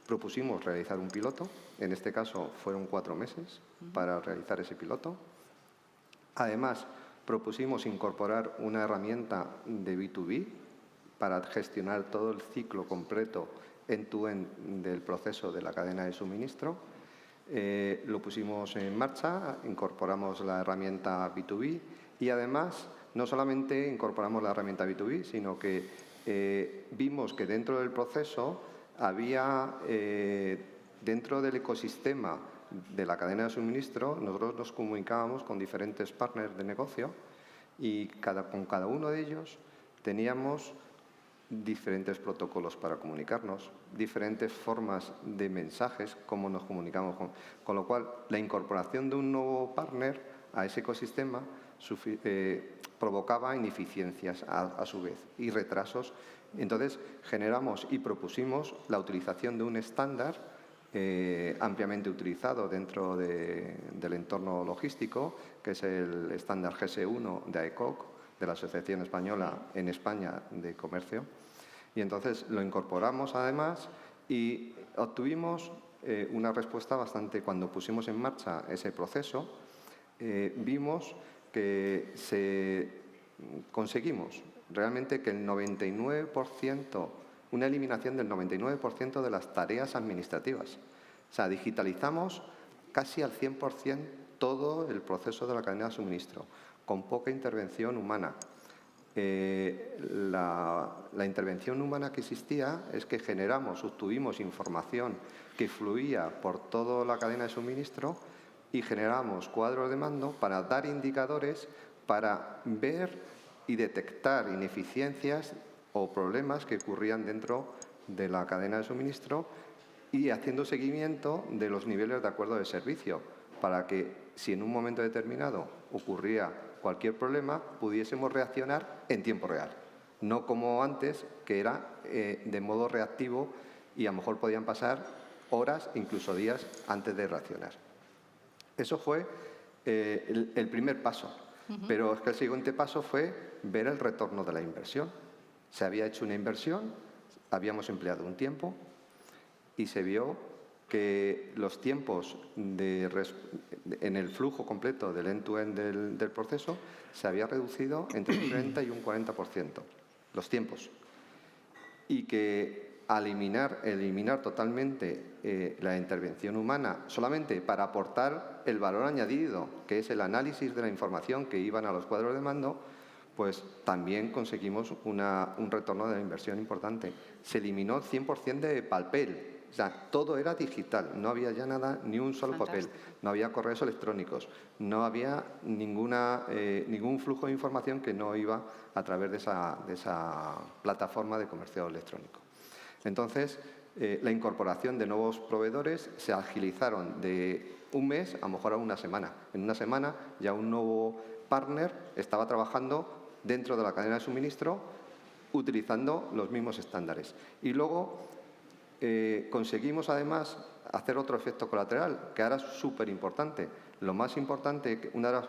propusimos realizar un piloto. En este caso fueron 4 meses para realizar ese piloto. Además, propusimos incorporar una herramienta de B2B para gestionar todo el ciclo completo end-to-end del proceso de la cadena de suministro. Lo pusimos en marcha, incorporamos la herramienta B2B y además no solamente incorporamos la herramienta B2B, sino que vimos que dentro del proceso había, dentro del ecosistema de la cadena de suministro, nosotros nos comunicábamos con diferentes partners de negocio y con cada uno de ellos teníamos diferentes protocolos para comunicarnos, diferentes formas de mensajes, cómo nos comunicamos. Con lo cual, la incorporación de un nuevo partner a ese ecosistema provocaba ineficiencias a su vez y retrasos. Entonces, generamos y propusimos la utilización de un estándar ampliamente utilizado dentro del entorno logístico, que es el estándar GS1 de AECOC, de la Asociación Española en España de Comercio. Y entonces lo incorporamos además y obtuvimos una respuesta bastante. Cuando pusimos en marcha ese proceso, vimos que conseguimos realmente que el 99%, una eliminación del 99% de las tareas administrativas. O sea, digitalizamos casi al 100% todo el proceso de la cadena de suministro, con poca intervención humana. La intervención humana que existía es que obtuvimos información que fluía por toda la cadena de suministro y generamos cuadros de mando para dar indicadores para ver y detectar ineficiencias o problemas que ocurrían dentro de la cadena de suministro y haciendo seguimiento de los niveles de acuerdo de servicio para que si en un momento determinado ocurría cualquier problema pudiésemos reaccionar en tiempo real, no como antes que era de modo reactivo y a lo mejor podían pasar horas, incluso días antes de reaccionar. Eso fue el primer paso. Pero es que el siguiente paso fue ver el retorno de la inversión. Se había hecho una inversión, habíamos empleado un tiempo y se vio que los tiempos en el flujo completo del end-to-end del proceso se había reducido entre un 30 y un 40%, los tiempos. Y que al eliminar totalmente la intervención humana, solamente para aportar el valor añadido, que es el análisis de la información que iban a los cuadros de mando, pues también conseguimos un retorno de la inversión importante. Se eliminó el 100% de papel. O sea, todo era digital, no había ya nada, ni un solo papel, no había correos electrónicos, no había ningún flujo de información que no iba a través de esa plataforma de comercio electrónico. Entonces, la incorporación de nuevos proveedores se agilizaron de un mes a lo mejor a una semana. En una semana ya un nuevo partner estaba trabajando dentro de la cadena de suministro utilizando los mismos estándares. Y luego conseguimos además hacer otro efecto colateral, que ahora es súper importante. Lo más importante, una de las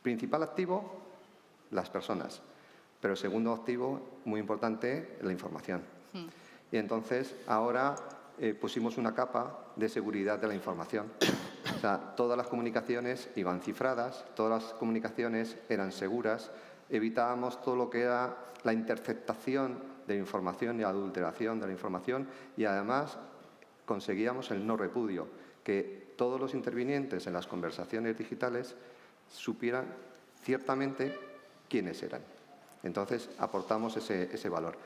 principal activo, las personas. Pero el segundo activo, muy importante, la información. Y entonces ahora pusimos una capa de seguridad de la información. O sea, todas las comunicaciones iban cifradas, todas las comunicaciones eran seguras, evitábamos todo lo que era la interceptación de información y adulteración de la información y además conseguíamos el no repudio, que todos los intervinientes en las conversaciones digitales supieran ciertamente quiénes eran. Entonces, aportamos ese valor.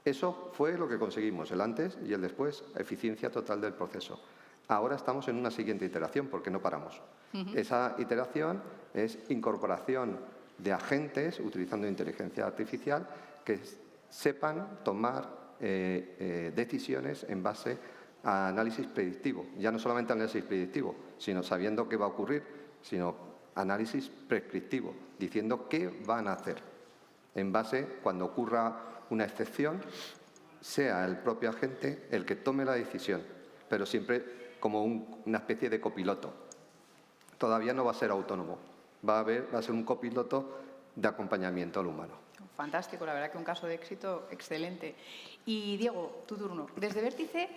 Eso fue lo que conseguimos, el antes y el después, eficiencia total del proceso. Ahora estamos en una siguiente iteración, porque no paramos. Esa iteración es incorporación de agentes, utilizando inteligencia artificial, que sepan tomar decisiones en base a análisis predictivo. Ya no solamente análisis predictivo, sino sabiendo qué va a ocurrir, sino análisis prescriptivo, diciendo qué van a hacer. En base, cuando ocurra una excepción, sea el propio agente el que tome la decisión, pero siempre como una especie de copiloto. Todavía no va a ser autónomo, va a ser un copiloto de acompañamiento al humano. Fantástico, la verdad que un caso de éxito excelente. Y Diego, tu turno. Desde Vértice,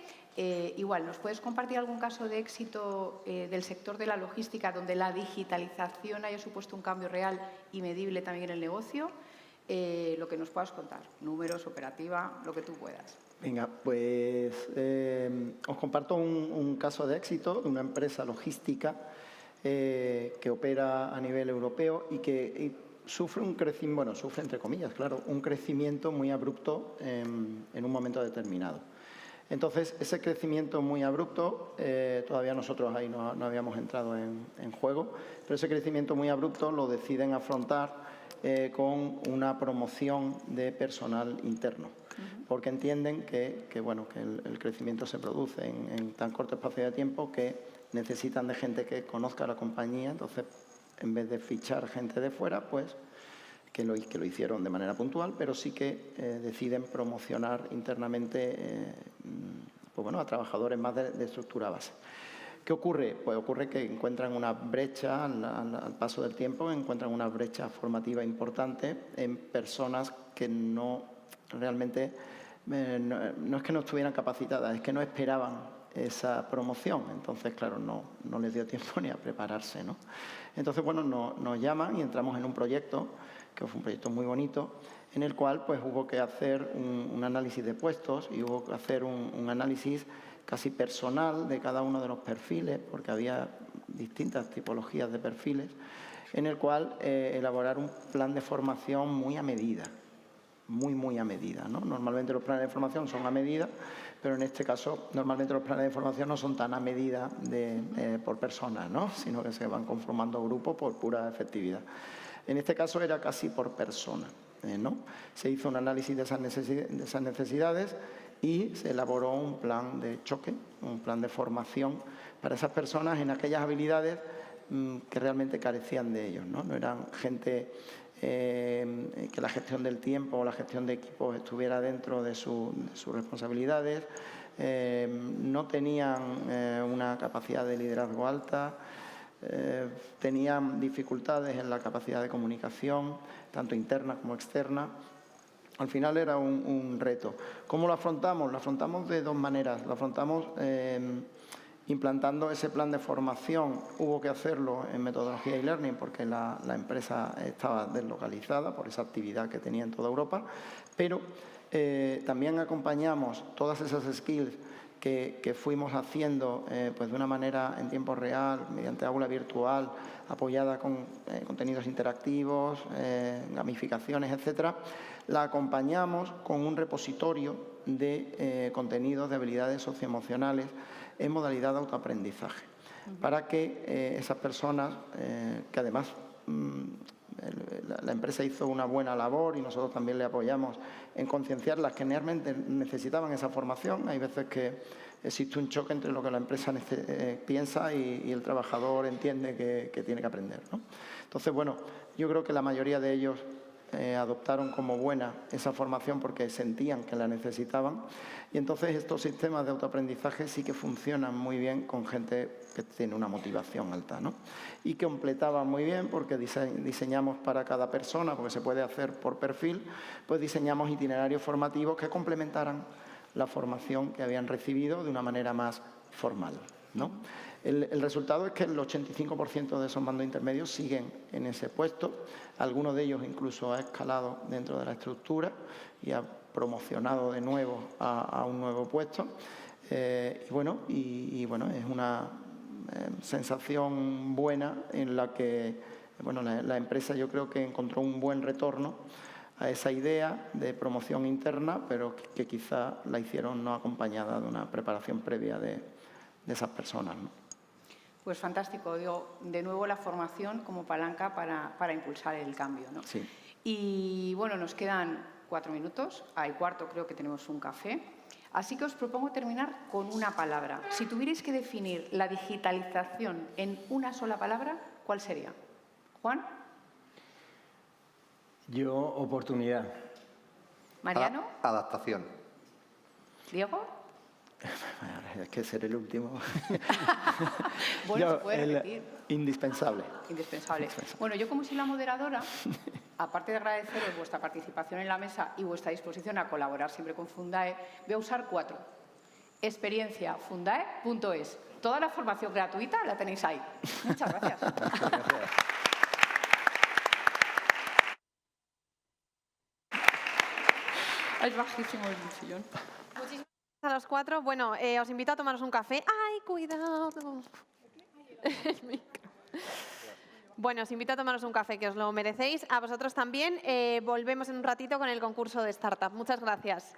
igual, ¿nos puedes compartir algún caso de éxito del sector de la logística donde la digitalización haya supuesto un cambio real y medible también en el negocio? Lo que nos puedas contar, números, operativa, lo que tú puedas. Venga, pues os comparto un caso de éxito de una empresa logística que opera a nivel europeo y que sufre un crecimiento, bueno, sufre entre comillas, claro, un crecimiento muy abrupto en un momento determinado. Entonces, ese crecimiento muy abrupto, todavía nosotros ahí no habíamos entrado en juego, pero ese crecimiento muy abrupto lo deciden afrontar con una promoción de personal interno, porque entienden que el crecimiento se produce en tan corto espacio de tiempo que necesitan de gente que conozca la compañía. Entonces, en vez de fichar gente de fuera, pues que lo hicieron de manera puntual, pero sí que deciden promocionar internamente a trabajadores más de estructura base. ¿Qué ocurre? Pues ocurre que encuentran una brecha, al paso del tiempo, encuentran una brecha formativa importante en personas que no realmente, no es que no estuvieran capacitadas, es que no esperaban esa promoción. Entonces, claro, no les dio tiempo ni a prepararse, ¿no? Entonces, bueno, nos llaman y entramos en un proyecto, que fue un proyecto muy bonito, en el cual pues hubo que hacer un análisis de puestos y hubo que hacer un análisis casi personal de cada uno de los perfiles, porque había distintas tipologías de perfiles, en el cual elaborar un plan de formación muy a medida, muy a medida, ¿no? Normalmente los planes de formación son a medida, pero en este caso normalmente los planes de formación no son tan a medida por personas, ¿no? Sino que se van conformando grupos por pura efectividad. En este caso era casi por persona, ¿no? Se hizo un análisis de esas necesidades y se elaboró un plan de choque, un plan de formación para esas personas en aquellas habilidades que realmente carecían de ellos, ¿no? No eran gente que la gestión del tiempo o la gestión de equipos estuviera dentro de sus responsabilidades, no tenían una capacidad de liderazgo alta, tenían dificultades en la capacidad de comunicación, tanto interna como externa. Al final era un reto. ¿Cómo lo afrontamos? Lo afrontamos de dos maneras. Lo afrontamos implantando ese plan de formación. Hubo que hacerlo en metodología e-learning porque la empresa estaba deslocalizada por esa actividad que tenía en toda Europa, pero también acompañamos todas esas skills que fuimos haciendo pues de una manera en tiempo real, mediante aula virtual, apoyada con contenidos interactivos, gamificaciones, etcétera. La acompañamos con un repositorio de contenidos de habilidades socioemocionales en modalidad de autoaprendizaje, para que esas personas, que además la empresa hizo una buena labor y nosotros también le apoyamos en concienciarlas que realmente necesitaban esa formación. Hay veces que existe un choque entre lo que la empresa piensa y el trabajador entiende que tiene que aprender, ¿no? Entonces, bueno, yo creo que la mayoría de ellos adoptaron como buena esa formación porque sentían que la necesitaban, y entonces estos sistemas de autoaprendizaje sí que funcionan muy bien con gente que tiene una motivación alta, ¿no? Y que completaban muy bien porque diseñamos para cada persona, porque se puede hacer por perfil, pues diseñamos itinerarios formativos que complementaran la formación que habían recibido de una manera más formal, ¿no? El resultado es que el 85% de esos mandos intermedios siguen en ese puesto. Algunos de ellos incluso ha escalado dentro de la estructura y ha promocionado de nuevo a un nuevo puesto. Y bueno, es sensación buena en la que bueno, la empresa yo creo que encontró un buen retorno a esa idea de promoción interna, pero que quizá la hicieron no acompañada de una preparación previa de esas personas, ¿no? Pues fantástico. Digo, de nuevo la formación como palanca para impulsar el cambio, ¿no? Sí. Y bueno, nos quedan 4 minutos. Al cuarto creo que tenemos un café. Así que os propongo terminar con una palabra. Si tuvierais que definir la digitalización en una sola palabra, ¿cuál sería? Juan. Yo, oportunidad. Mariano. Adaptación. Diego. Es que ser el último. Bueno, se puede repetir. Indispensable. Indispensable. Bueno, yo como soy la moderadora, aparte de agradeceros vuestra participación en la mesa y vuestra disposición a colaborar siempre con Fundae, voy a usar 4. Experienciafundae.es. Toda la formación gratuita la tenéis ahí. Muchas gracias. Gracias. Es bajísimo el sillón. Muchísimas gracias a los 4. Bueno, os invito a tomaros un café. ¡Ay, cuidado! El micro. Bueno, os invito a tomaros un café, que os lo merecéis. A vosotros también. Volvemos en un ratito con el concurso de Startup. Muchas gracias.